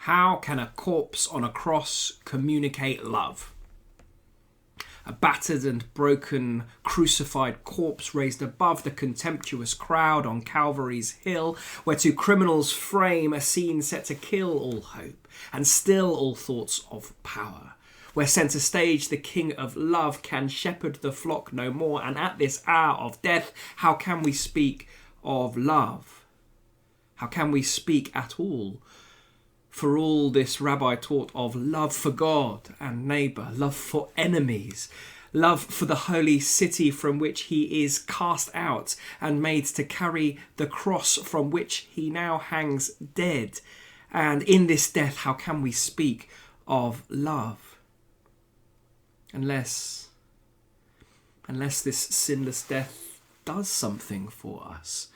How can a corpse on a cross communicate love? A battered and broken crucified corpse raised above the contemptuous crowd on Calvary's hill, where two criminals frame a scene set to kill all hope and still all thoughts of power, where centre stage the King of Love can shepherd the flock no more, and at this hour of death, how can we speak of love? How can we speak at all? For all this rabbi taught of love for God and neighbour, love for enemies, love for the holy city from which he is cast out and made to carry the cross from which he now hangs dead. And in this death, how can we speak of love? Unless this sinless death does something for us.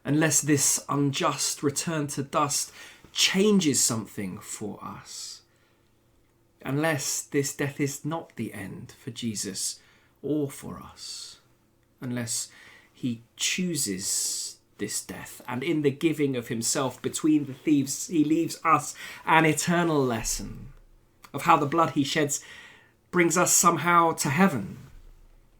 Unless this unjust return to dust changes something for us. Unless this death is not the end for Jesus or for us. Unless he chooses this death, and in the giving of himself between the thieves, he leaves us an eternal lesson of how the blood he sheds brings us somehow to heaven,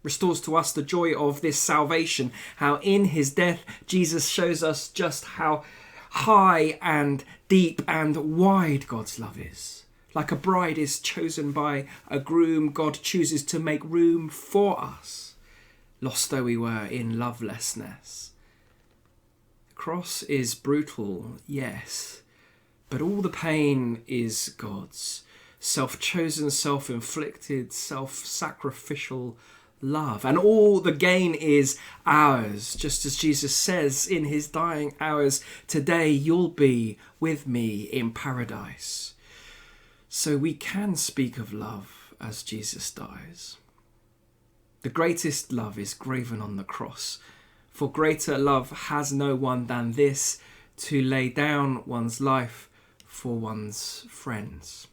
restores to us the joy of this salvation, how in his death Jesus shows us just how high and deep and wide God's love is. Like a bride is chosen by a groom, God chooses to make room for us, lost though we were in lovelessness. The cross is brutal, yes, but all the pain is God's. Self-chosen, self-inflicted, self-sacrificial love. And all the gain is ours, just as Jesus says in his dying hours, today you'll be with me in paradise. So we can speak of love as Jesus dies. The greatest love is graven on the cross, for greater love has no one than this, to lay down one's life for one's friends.